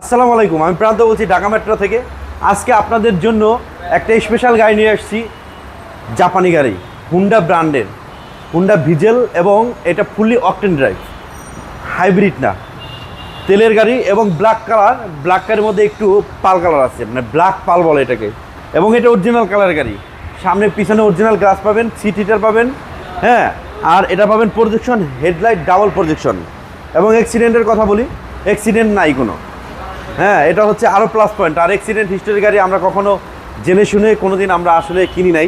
আসসালামু আলাইকুম, আমি প্রান্ত বলছি ঢাকা মেট্রো থেকে। আজকে আপনাদের জন্য একটা স্পেশাল গাড়ি নিয়ে আসছি, জাপানি গাড়ি, হুন্ডা ব্র্যান্ডের, হুন্ডা ভিজেল, এবং এটা ফুললি অকটেন ড্রাইভ, হাইব্রিড না, তেলের গাড়ি এবং ব্ল্যাক কালার। ব্ল্যাক কালারের মধ্যে একটু পাল কালার আছে, মানে ব্ল্যাক পাল বলে এটাকে। এবং এটা অরিজিনাল কালার গাড়ি, সামনে পিছনে অরিজিনাল গ্লাস পাবেন, সিট হিটার পাবেন, হ্যাঁ, আর এটা পাবেন প্রজেকশন হেডলাইট, ডাবল প্রজেকশন। এবং অ্যাক্সিডেন্টের কথা বলি, অ্যাক্সিডেন্ট নাই কোনো, হ্যাঁ, এটা হচ্ছে আরও প্লাস পয়েন্ট। আর অ্যাক্সিডেন্ট হিস্টোরি গাড়ি আমরা কখনো জেনে শুনে কোনো দিন আমরা আসলে কিনি নাই,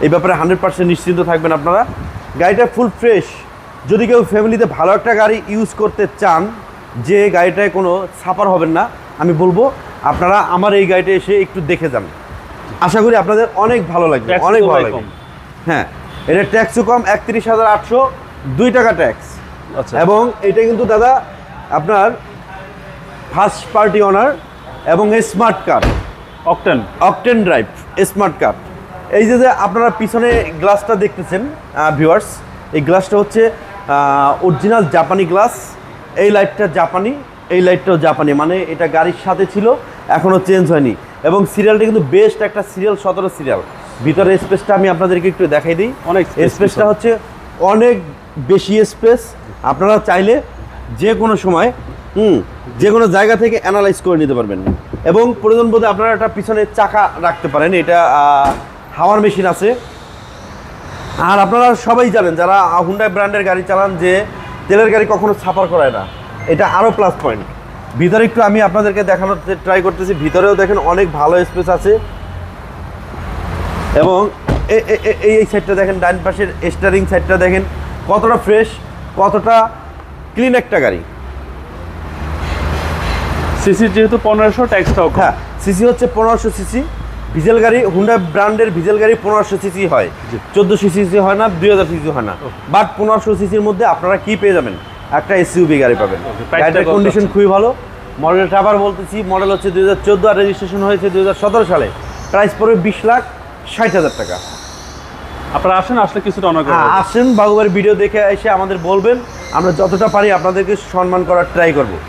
এই ব্যাপারে 100% নিশ্চিন্ত থাকবেন আপনারা। গাড়িটা ফুল ফ্রেশ। যদি কেউ ফ্যামিলিতে ভালো একটা গাড়ি ইউজ করতে চান, যে গাড়িটায় কোনো সাফার হবেন না, আমি বলবো আপনারা আমার এই গাড়িটা এসে একটু দেখে যান। আশা করি আপনাদের অনেক ভালো লাগবে, অনেক ভালো লাগবে। হ্যাঁ, এটা ট্যাক্সও কম, 31,802 টাকা ট্যাক্স। আচ্ছা, এবং এটা কিন্তু দাদা আপনার ফার্স্ট পার্টি ওনার এবং স্মার্ট কার, অকটেন ড্রাইভ স্মার্ট কার। এই যে আপনারা পিছনে গ্লাসটা দেখতেছেন ভিউয়ার্স, এই গ্লাসটা হচ্ছে অরিজিনাল জাপানি গ্লাস। এই লাইটটা জাপানি, এই লাইটটাও জাপানি, মানে এটা গাড়ির সাথে ছিল, এখনও চেঞ্জ হয়নি। এবং সিরিয়ালটা কিন্তু বেস্ট একটা সিরিয়াল, 17 সিরিয়াল। ভিতরে স্পেসটা আমি আপনাদেরকে একটু দেখাই দিই। অনেক স্পেসটা হচ্ছে অনেক বেশি স্পেস। আপনারা চাইলে যে কোনো সময় যে কোনো জায়গা থেকে অ্যানালাইজ করে নিতে পারবেন। এবং প্রয়োজন বোধে আপনারা একটা পিছনে চাকা রাখতে পারেন, এটা হাওয়ার মেশিন আছে। আর আপনারা সবাই জানেন যারা হুন্ডা ব্র্যান্ডের গাড়ি চালান, যে তেলের গাড়ি কখনো সাফার করায় না, এটা আরও প্লাস পয়েন্ট। ভিতরে একটু আমি আপনাদেরকে দেখানোর ট্রাই করতেছি। ভিতরেও দেখেন অনেক ভালো স্পেস আছে। এবং এই সাইডটা দেখেন, ডান পাশের স্টারিং সাইডটা দেখেন কতটা ফ্রেশ, কতটা ক্লিন একটা গাড়ি। সিসি যেহেতু 1500, ট্যাক্সটাও কম। হ্যাঁ, সিসি হচ্ছে 1500 সিসি। ভিজেল গাড়ি, হুন্ডা ব্র্যান্ডের ভিজেল গাড়ি 1500 সিসি হয়, 1400 সিসি হয় না, 2000 সিসি হয় না। বাট 1500 সিসির মধ্যে আপনারা কি পেয়ে যাবেন? একটা এসইউভি গাড়ি পাবেন। গাড়িটার কন্ডিশন খুবই ভালো। মডেলটা আবার বলতেছি, মডেল হচ্ছে 2014, আর রেজিস্ট্রেশন হয়েছে 2017 সালে। প্রাইস পড়বে 20,60,000 টাকা। আপনারা আসেন, আসলে কিছুটা অনেক আসেন, বাবুবাড়ির ভিডিও দেখে এসে আমাদের বলবেন, আমরা যতটা পারি আপনাদেরকে সম্মান করার ট্রাই করবো।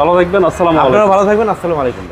ভালো থাকবেন, আসসালামু আলাইকুম। আপনারা ভালো থাকবেন, আসসালামু আলাইকুম।